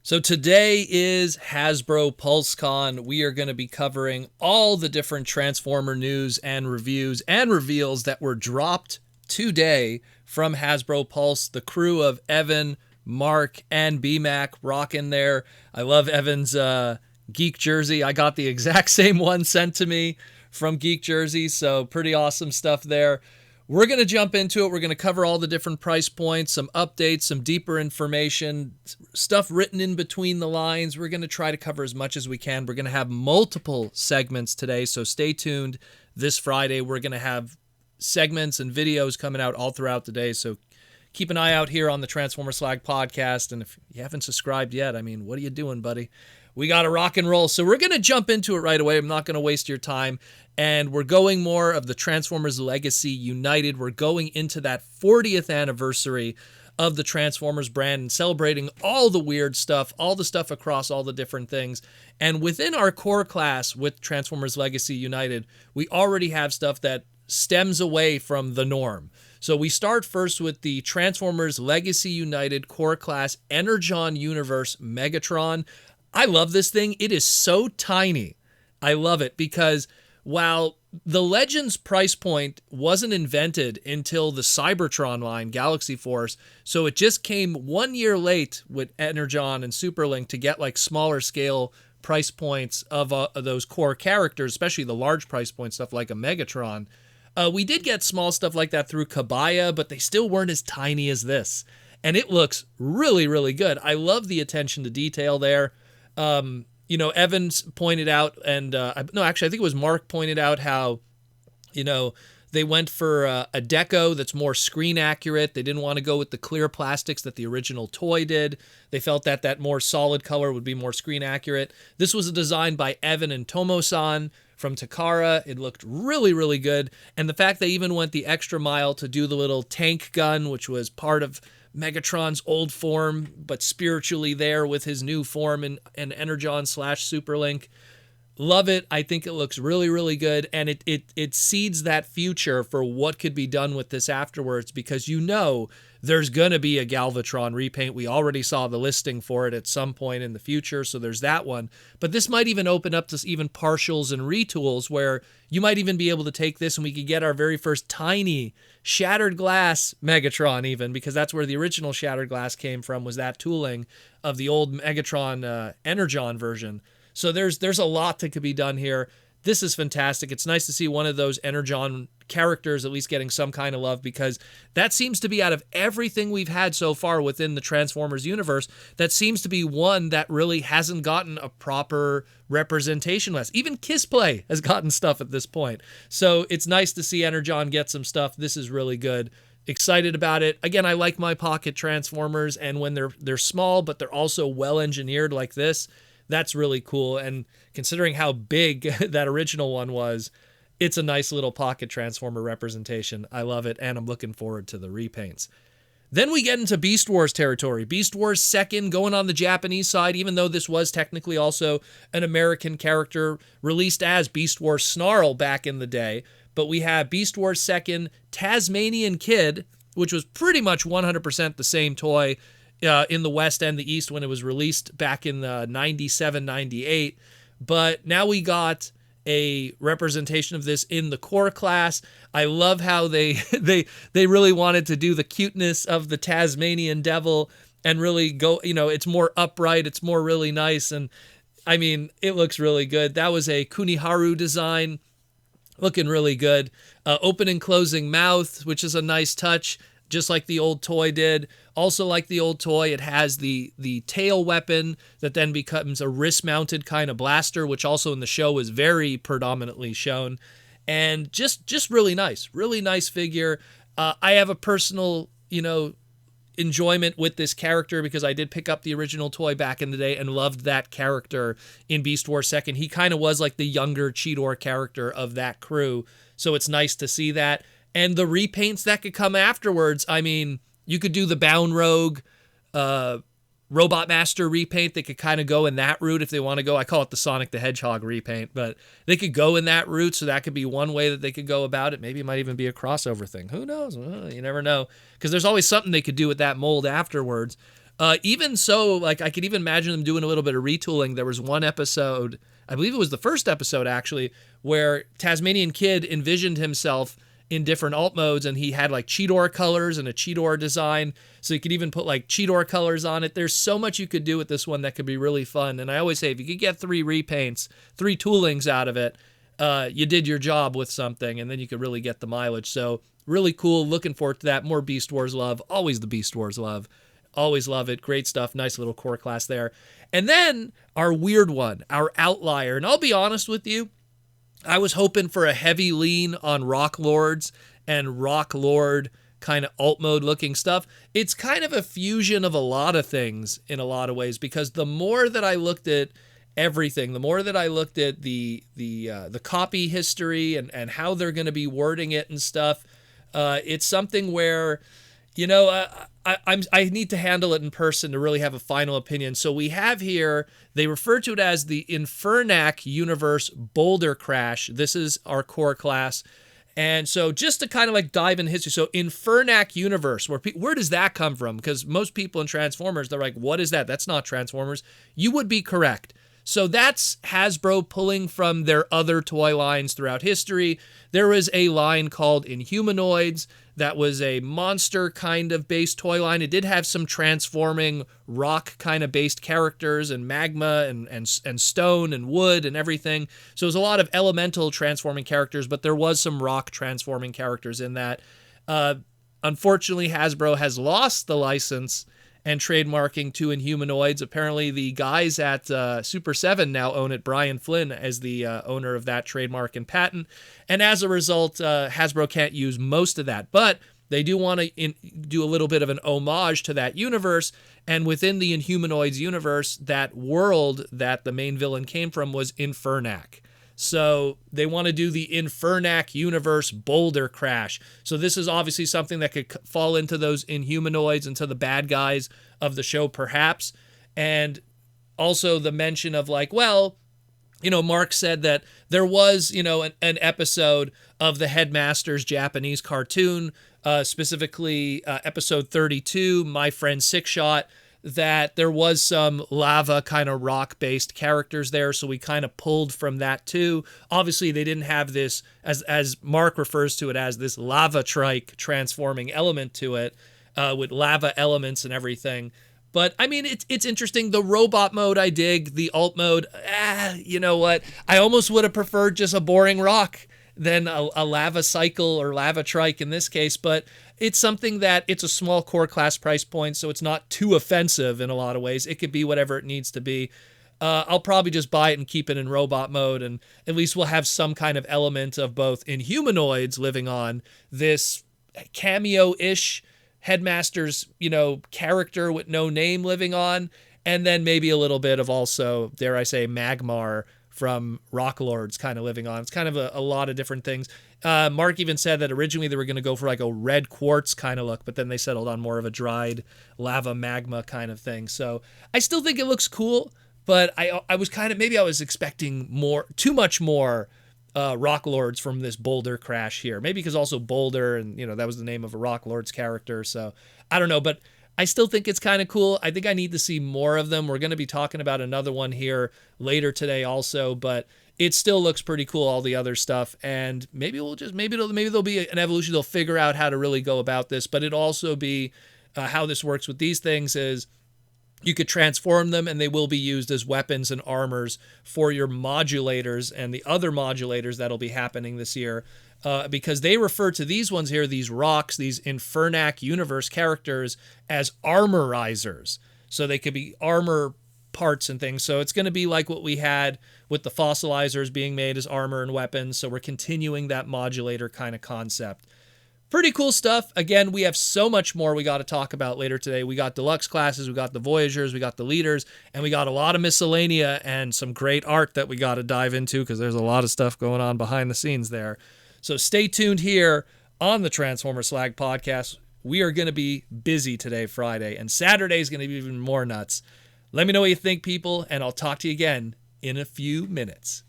So today is Hasbro PulseCon. We are going to be covering all the different Transformer news and reviews and reveals that were dropped today from Hasbro Pulse. The crew of Evan, Mark, and BMAC rocking there. I love Evan's Geek jersey. I got the exact same one sent to me from Geek Jersey, so pretty awesome stuff there. We're going to jump into it. We're going to cover all the different price points, some updates, some deeper information, stuff written in between the lines. We're going to try to cover as much as we can. We're going to have multiple segments today, so stay tuned. This Friday, we're going to have segments and videos coming out all throughout the day, so keep an eye out here on the Transformer Slag podcast. And if you haven't subscribed yet, I mean, what are you doing, buddy? We got to rock and roll. So we're going to jump into it right away. I'm not going to waste your time. And we're going more of the Transformers Legacy United. We're going into that 40th anniversary of the Transformers brand and celebrating all the weird stuff, all the stuff across all the different things. And within our core class with Transformers Legacy United, we already have stuff that stems away from the norm. So we start first with the Transformers Legacy United core class Energon Universe Megatron. I love this thing. It is so tiny. I love it because while the Legends price point wasn't invented until the Cybertron line, Galaxy Force, so it just came 1 year late with Energon and Superlink to get like smaller scale price points of those core characters, especially the large price point stuff like a Megatron. We did get small stuff like that through Kabaya, but they still weren't as tiny as this. And it looks really, really good. I love the attention to detail there. Evans pointed out, and no, actually, I think it was Mark pointed out how, they went for a deco that's more screen accurate. They didn't want to go with the clear plastics that the original toy did. They felt that that more solid color would be more screen accurate. This was a design by Evan and Tomo-san from Takara. It looked really, really good. And the fact they even went the extra mile to do the little tank gun, which was part of Megatron's old form, but spiritually there with his new form in Energon/Superlink. Love it. I think it looks really, really good. And it seeds that future for what could be done with this afterwards, because there's going to be a Galvatron repaint. We already saw the listing for it at some point in the future, so there's that one. But this might even open up to even partials and retools where you might even be able to take this and we could get our very first tiny shattered glass Megatron even, because that's where the original shattered glass came from, was that tooling of the old Megatron Energon version. So there's a lot that could be done here. This is fantastic. It's nice to see one of those Energon characters at least getting some kind of love, because that seems to be, out of everything we've had so far within the Transformers universe, that seems to be one that really hasn't gotten a proper representation less. Even Kissplay has gotten stuff at this point. So it's nice to see Energon get some stuff. This is really good. Excited about it. Again, I like my pocket Transformers, and when they're small but they're also well engineered like this, that's really cool. And considering how big that original one was, it's a nice little pocket Transformer representation. I love it, and I'm looking forward to the repaints. Then we get into Beast Wars territory. Beast Wars 2nd, going on the Japanese side, even though this was technically also an American character released as Beast Wars Snarl back in the day. But we have Beast Wars 2nd, Tasmanian Kid, which was pretty much 100% the same toy in the West and the East when it was released back in 97, 98. But now we got a representation of this in the core class. I love how they really wanted to do the cuteness of the Tasmanian devil and really go, it's more upright, it's more really nice. And I mean, it looks really good. That was a Kuniharu design, looking really good. Open and closing mouth, which is a nice touch, just like the old toy did. Also like the old toy, it has the tail weapon that then becomes a wrist-mounted kind of blaster, which also in the show is very predominantly shown. And just really nice figure. I have a personal, enjoyment with this character because I did pick up the original toy back in the day and loved that character in Beast Wars 2nd. He kind of was like the younger Cheetor character of that crew, so it's nice to see that. And the repaints that could come afterwards, I mean, you could do the Bound Rogue, Robot Master repaint. They could kind of go in that route if they want to go. I call it the Sonic the Hedgehog repaint, but they could go in that route, so that could be one way that they could go about it. Maybe it might even be a crossover thing. Who knows? You never know, because there's always something they could do with that mold afterwards. Even so, like, I could even imagine them doing a little bit of retooling. There was one episode, I believe it was the first episode actually, where Tasmanian Kid envisioned himself in different alt modes, and he had like Cheetor colors and a Cheetor design, so you could even put like Cheetor colors on it. There's so much you could do with this one that could be really fun. And I always say, if you could get 3 repaints, 3 toolings out of it, you did your job with something, and then you could really get the mileage. So really cool. Looking forward to that. More Beast Wars love. Always the Beast Wars love. Always love it. Great stuff. Nice little core class there. And then our weird one, our outlier. And I'll be honest with you, I was hoping for a heavy lean on Rock Lords and Rock Lord kind of alt mode looking stuff. It's kind of a fusion of a lot of things in a lot of ways, because the more that I looked at everything, the more that I looked at the copy history and how they're going to be wording it and stuff, it's something where, you know, I need to handle it in person to really have a final opinion. So we have here, they refer to it as the Infernac Universe Bouldercrash. This is our core class. And so just to kind of like dive in history, so Infernac Universe, where does that come from? Because most people in Transformers, they're like, what is that? That's not Transformers. You would be correct. So that's Hasbro pulling from their other toy lines throughout history. There was a line called Inhumanoids that was a monster kind of based toy line. It did have some transforming rock kind of based characters and magma and stone and wood and everything. So it was a lot of elemental transforming characters, but there was some rock transforming characters in that. Unfortunately, Hasbro has lost the license and trademarking to Inhumanoids. Apparently, the guys at Super 7 now own it. Brian Flynn as the owner of that trademark and patent. And as a result, Hasbro can't use most of that. But they do want to do a little bit of an homage to that universe. And within the Inhumanoids universe, that world that the main villain came from was Infernac. So they want to do the Infernac Universe Bouldercrash. So this is obviously something that could fall into those Inhumanoids, into the bad guys of the show perhaps. And also the mention of like, well, you know, Mark said that there was, you know, an episode of the Headmaster's Japanese cartoon, specifically episode 32, My Friend Six Shot, that there was some lava kind of rock-based characters there, so we kind of pulled from that too. Obviously, they didn't have this, as Mark refers to it as, this lava-trike transforming element to it, with lava elements and everything. But, I mean, it's interesting. The robot mode I dig. The alt mode, you know what? I almost would have preferred just a boring rock than a lava cycle or lava trike in this case, but it's something that it's a small core class price point, so it's not too offensive in a lot of ways. It could be whatever it needs to be. I'll probably just buy it and keep it in robot mode, and at least we'll have some kind of element of both Inhumanoids living on, this cameo-ish Headmaster's, you know, character with no name living on, and then maybe a little bit of also, dare I say, Magmar from Rock Lords kind of living on. It's kind of a lot of different things. Mark even said that originally they were going to go for like a red quartz kind of look, but then they settled on more of a dried lava magma kind of thing. So I still think it looks cool, but I was kind of, maybe I was expecting too much more Rock Lords from this Bouldercrash here. Maybe because also Boulder, and you know, that was the name of a Rock Lords character. So I don't know, but I still think it's kind of cool. I think I need to see more of them. We're going to be talking about another one here later today also, but it still looks pretty cool, all the other stuff. And maybe there'll be an evolution. They'll figure out how to really go about this, but it'll also be how this works with these things is you could transform them and they will be used as weapons and armors for your modulators and the other modulators that'll be happening this year. Because they refer to these ones here, these rocks, these Infernac universe characters, as Armorizers. So they could be armor parts and things. So it's going to be like what we had with the fossilizers being made as armor and weapons. So we're continuing that modulator kind of concept. Pretty cool stuff. Again, we have so much more we got to talk about later today. We got deluxe classes, we got the Voyagers, we got the Leaders, and we got a lot of miscellanea and some great art that we got to dive into because there's a lot of stuff going on behind the scenes there. So stay tuned here on the Transformer Slag podcast. We are going to be busy today, Friday, and Saturday is going to be even more nuts. Let me know what you think, people, and I'll talk to you again in a few minutes.